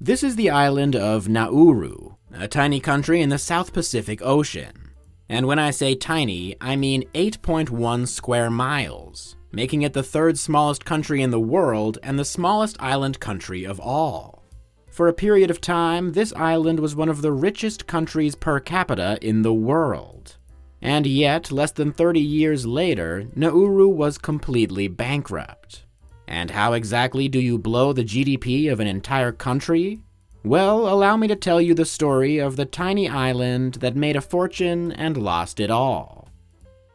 This is the island of Nauru, a tiny country in the South Pacific Ocean. And when I say tiny, I mean 8.1 square miles, making it the third smallest country in the world and the smallest island country of all. For a period of time, this island was one of the richest countries per capita in the world. And yet, less than 30 years later, Nauru was completely bankrupt. And how exactly do you blow the GDP of an entire country? Well, allow me to tell you the story of the tiny island that made a fortune and lost it all.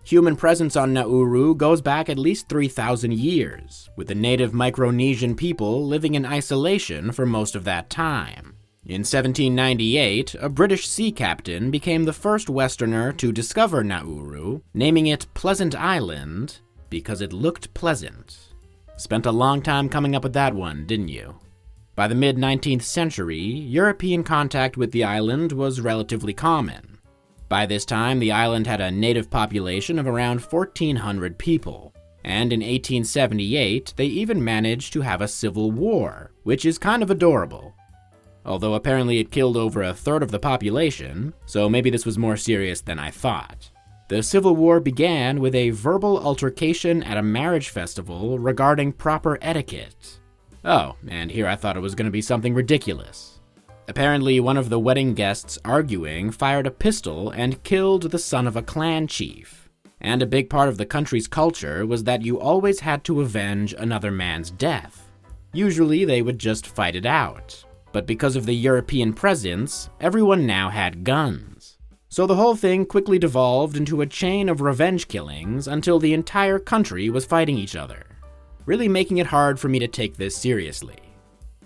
Human presence on Nauru goes back at least 3,000 years, with the native Micronesian people living in isolation for most of that time. In 1798, a British sea captain became the first Westerner to discover Nauru, naming it Pleasant Island because it looked pleasant. Spent a long time coming up with that one, didn't you? By the mid-19th century, European contact with the island was relatively common. By this time, the island had a native population of around 1,400 people, and in 1878, they even managed to have a civil war, which is kind of adorable. Although apparently it killed over a third of the population, so maybe this was more serious than I thought. The Civil War began with a verbal altercation at a marriage festival regarding proper etiquette. Oh, and here I thought it was going to be something ridiculous. Apparently, one of the wedding guests arguing fired a pistol and killed the son of a clan chief. And a big part of the country's culture was that you always had to avenge another man's death. Usually, they would just fight it out. But because of the European presence, everyone now had guns. So the whole thing quickly devolved into a chain of revenge killings until the entire country was fighting each other, really making it hard for me to take this seriously.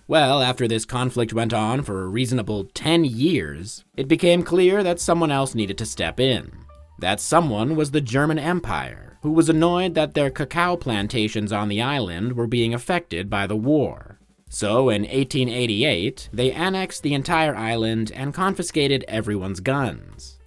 Well, after this conflict went on for a reasonable 10 years, it became clear that someone else needed to step in. That someone was the German Empire, who was annoyed that their cacao plantations on the island were being affected by the war. So in 1888, they annexed the entire island and confiscated everyone's guns,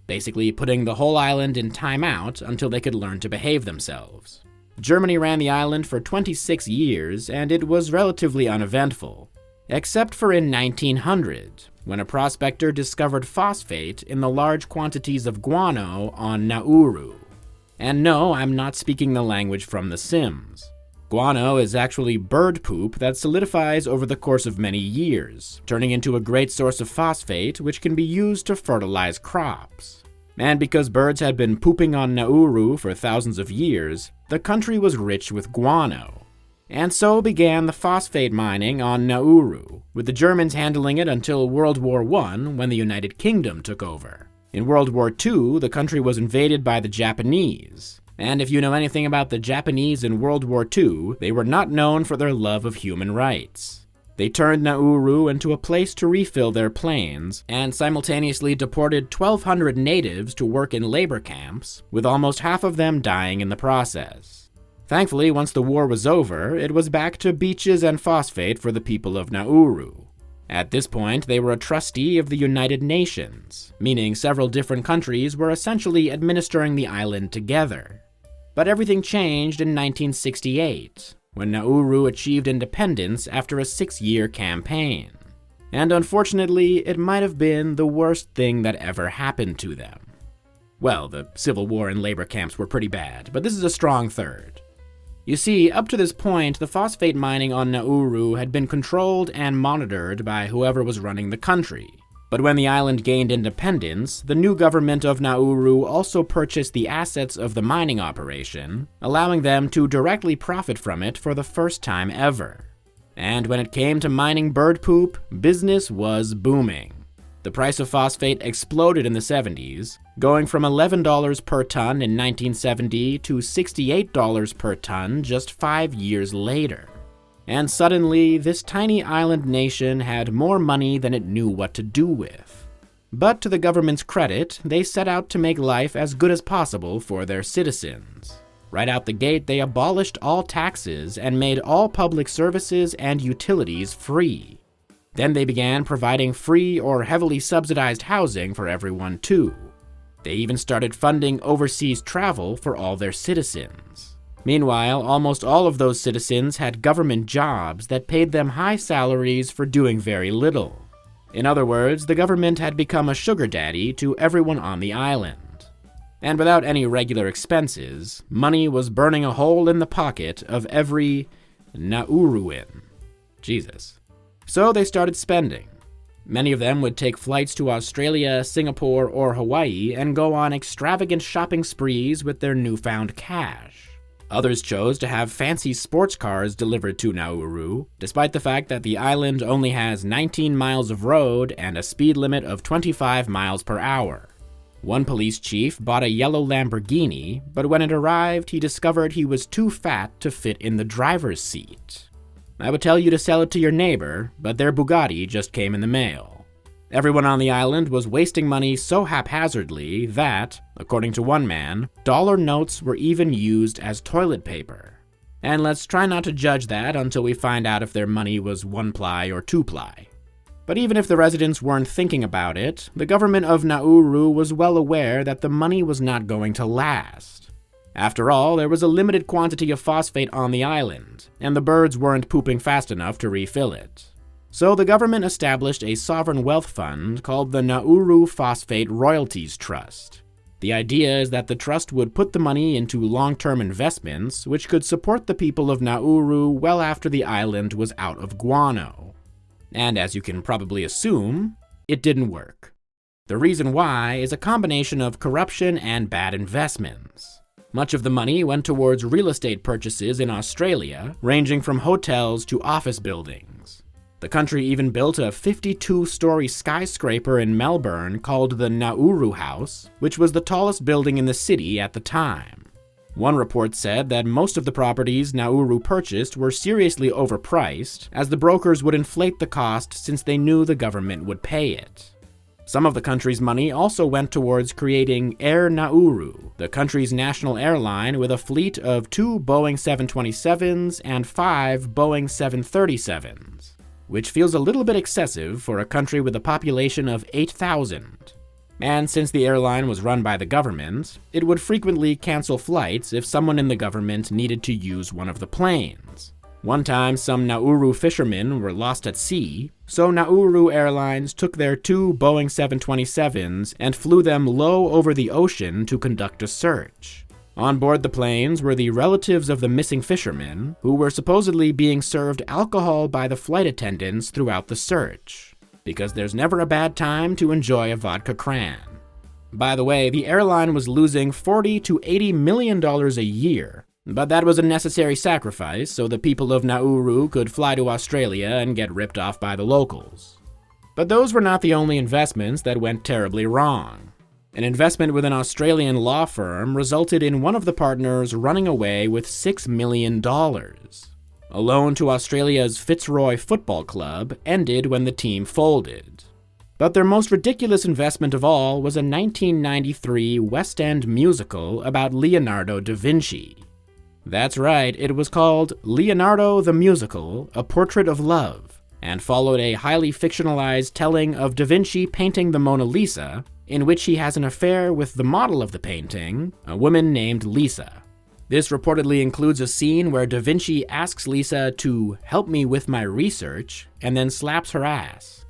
basically putting the whole island in timeout until they could learn to behave themselves. Germany ran the island for 26 years, and it was relatively uneventful, except for in 1900, when a prospector discovered phosphate in the large quantities of guano on Nauru. And no, I'm not speaking the language from The Sims. Guano is actually bird poop that solidifies over the course of many years, turning into a great source of phosphate which can be used to fertilize crops. And because birds had been pooping on Nauru for thousands of years, the country was rich with guano. And so began the phosphate mining on Nauru, with the Germans handling it until World War I, when the United Kingdom took over. In World War II, the country was invaded by the Japanese. And if you know anything about the Japanese in World War II, they were not known for their love of human rights. They turned Nauru into a place to refill their planes, and simultaneously deported 1,200 natives to work in labor camps, with almost half of them dying in the process. Thankfully, once the war was over, it was back to beaches and phosphate for the people of Nauru. At this point, they were a trustee of the United Nations, meaning several different countries were essentially administering the island together. But everything changed in 1968, when Nauru achieved independence after a 6-year campaign. And unfortunately, it might have been the worst thing that ever happened to them. Well, the Civil War and labor camps were pretty bad, but this is a strong third. You see, up to this point, the phosphate mining on Nauru had been controlled and monitored by whoever was running the country. But when the island gained independence, the new government of Nauru also purchased the assets of the mining operation, allowing them to directly profit from it for the first time ever. And when it came to mining bird poop, business was booming. The price of phosphate exploded in the 70s, going from $11 per ton in 1970 to $68 per ton just 5 years later. And suddenly, this tiny island nation had more money than it knew what to do with. But to the government's credit, they set out to make life as good as possible for their citizens. Right out the gate, they abolished all taxes and made all public services and utilities free. Then they began providing free or heavily subsidized housing for everyone too. They even started funding overseas travel for all their citizens. Meanwhile, almost all of those citizens had government jobs that paid them high salaries for doing very little. In other words, the government had become a sugar daddy to everyone on the island. And without any regular expenses, money was burning a hole in the pocket of every Nauruan. Jesus. So they started spending. Many of them would take flights to Australia, Singapore, or Hawaii and go on extravagant shopping sprees with their newfound cash. Others chose to have fancy sports cars delivered to Nauru, despite the fact that the island only has 19 miles of road and a speed limit of 25 miles per hour. One police chief bought a yellow Lamborghini, but when it arrived, he discovered he was too fat to fit in the driver's seat. I would tell you to sell it to your neighbor, but their Bugatti just came in the mail. Everyone on the island was wasting money so haphazardly that, according to one man, dollar notes were even used as toilet paper. And let's try not to judge that until we find out if their money was 1-ply or 2-ply. But even if the residents weren't thinking about it, the government of Nauru was well aware that the money was not going to last. After all, there was a limited quantity of phosphate on the island, and the birds weren't pooping fast enough to refill it. So the government established a sovereign wealth fund called the Nauru Phosphate Royalties Trust. The idea is that the trust would put the money into long-term investments which could support the people of Nauru well after the island was out of guano. And as you can probably assume, it didn't work. The reason why is a combination of corruption and bad investments. Much of the money went towards real estate purchases in Australia, ranging from hotels to office buildings. The country even built a 52-story skyscraper in Melbourne called the Nauru House, which was the tallest building in the city at the time. One report said that most of the properties Nauru purchased were seriously overpriced, as the brokers would inflate the cost since they knew the government would pay it. Some of the country's money also went towards creating Air Nauru, the country's national airline with a fleet of 2 Boeing 727s and 5 Boeing 737s. Which feels a little bit excessive for a country with a population of 8,000. And since the airline was run by the government, it would frequently cancel flights if someone in the government needed to use one of the planes. One time, some Nauru fishermen were lost at sea, so Nauru Airlines took their 2 Boeing 727s and flew them low over the ocean to conduct a search. On board the planes were the relatives of the missing fishermen, who were supposedly being served alcohol by the flight attendants throughout the search, because there's never a bad time to enjoy a vodka cran. By the way, the airline was losing $40 to $80 million a year, but that was a necessary sacrifice so the people of Nauru could fly to Australia and get ripped off by the locals. But those were not the only investments that went terribly wrong. An investment with an Australian law firm resulted in one of the partners running away with $6 million. A loan to Australia's Fitzroy Football Club ended when the team folded. But their most ridiculous investment of all was a 1993 West End musical about Leonardo da Vinci. That's right, it was called Leonardo the Musical, A Portrait of Love, and followed a highly fictionalized telling of Da Vinci painting the Mona Lisa, in which he has an affair with the model of the painting, a woman named Lisa. This reportedly includes a scene where Da Vinci asks Lisa to help me with my research, and then slaps her ass.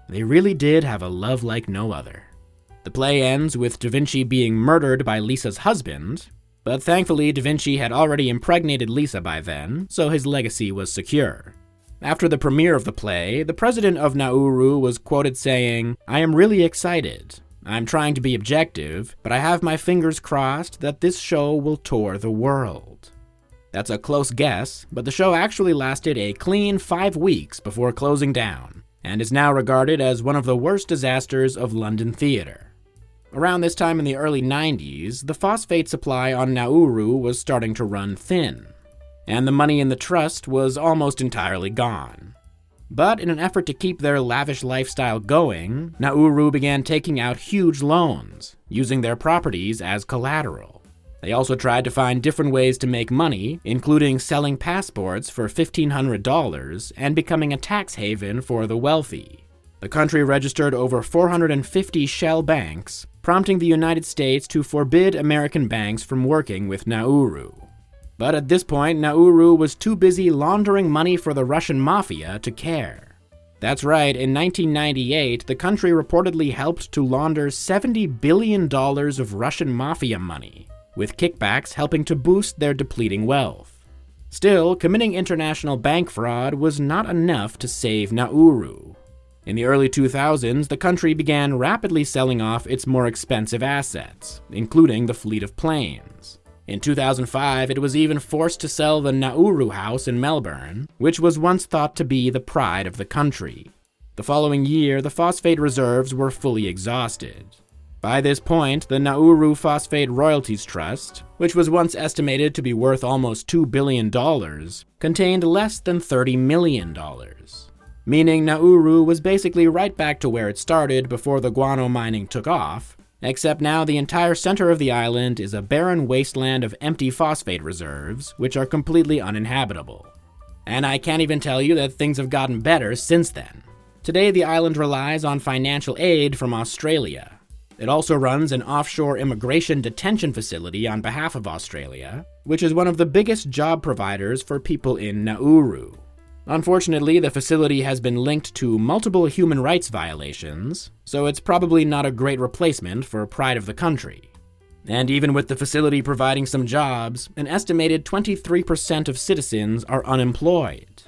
They really did have a love like no other. The play ends with Da Vinci being murdered by Lisa's husband, but thankfully Da Vinci had already impregnated Lisa by then, so his legacy was secure. After the premiere of the play, the president of Nauru was quoted saying, "I am really excited. I'm trying to be objective, but I have my fingers crossed that this show will tour the world." That's a close guess, but the show actually lasted a clean 5 weeks before closing down, and is now regarded as one of the worst disasters of London theater. Around this time in the early 90s, the phosphate supply on Nauru was starting to run thin, and the money in the trust was almost entirely gone. But in an effort to keep their lavish lifestyle going, Nauru began taking out huge loans, using their properties as collateral. They also tried to find different ways to make money, including selling passports for $1,500 and becoming a tax haven for the wealthy. The country registered over 450 shell banks, prompting the United States to forbid American banks from working with Nauru. But at this point, Nauru was too busy laundering money for the Russian mafia to care. That's right, in 1998, the country reportedly helped to launder $70 billion of Russian mafia money, with kickbacks helping to boost their depleting wealth. Still, committing international bank fraud was not enough to save Nauru. In the early 2000s, the country began rapidly selling off its more expensive assets, including the fleet of planes. In 2005, it was even forced to sell the Nauru House in Melbourne, which was once thought to be the pride of the country. The following year, the phosphate reserves were fully exhausted. By this point, the Nauru Phosphate Royalties Trust, which was once estimated to be worth almost $2 billion, contained less than $30 million. Meaning Nauru was basically right back to where it started before the guano mining took off, except now the entire center of the island is a barren wasteland of empty phosphate reserves, which are completely uninhabitable. And I can't even tell you that things have gotten better since then. Today, the island relies on financial aid from Australia. It also runs an offshore immigration detention facility on behalf of Australia, which is one of the biggest job providers for people in Nauru. Unfortunately, the facility has been linked to multiple human rights violations, so it's probably not a great replacement for pride of the country. And even with the facility providing some jobs, an estimated 23% of citizens are unemployed.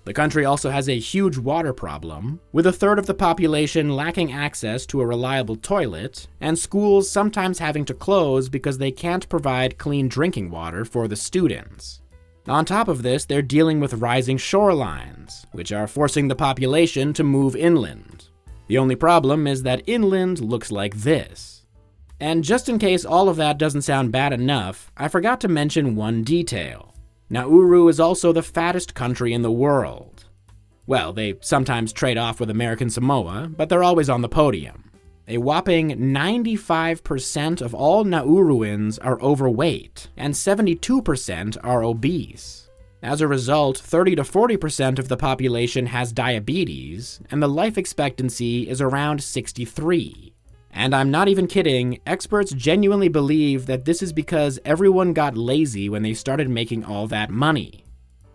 The country also has a huge water problem, with a third of the population lacking access to a reliable toilet, and schools sometimes having to close because they can't provide clean drinking water for the students. On top of this, they're dealing with rising shorelines, which are forcing the population to move inland. The only problem is that inland looks like this. And just in case all of that doesn't sound bad enough, I forgot to mention one detail. Nauru is also the fattest country in the world. Well, they sometimes trade off with American Samoa, but they're always on the podium. A whopping 95% of all Nauruans are overweight, and 72% are obese. As a result, 30 to 40% of the population has diabetes, and the life expectancy is around 63. And I'm not even kidding, experts genuinely believe that this is because everyone got lazy when they started making all that money.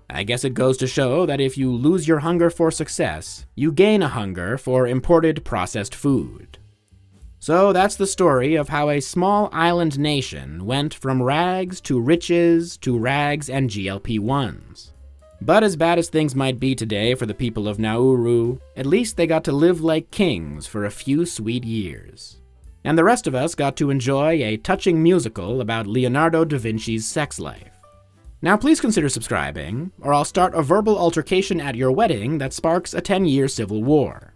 I guess it goes to show that if you lose your hunger for success, you gain a hunger for imported processed food. So that's the story of how a small island nation went from rags to riches to rags and GLP-1s. But as bad as things might be today for the people of Nauru, at least they got to live like kings for a few sweet years. And the rest of us got to enjoy a touching musical about Leonardo da Vinci's sex life. Now please consider subscribing, or I'll start a verbal altercation at your wedding that sparks a 10-year civil war.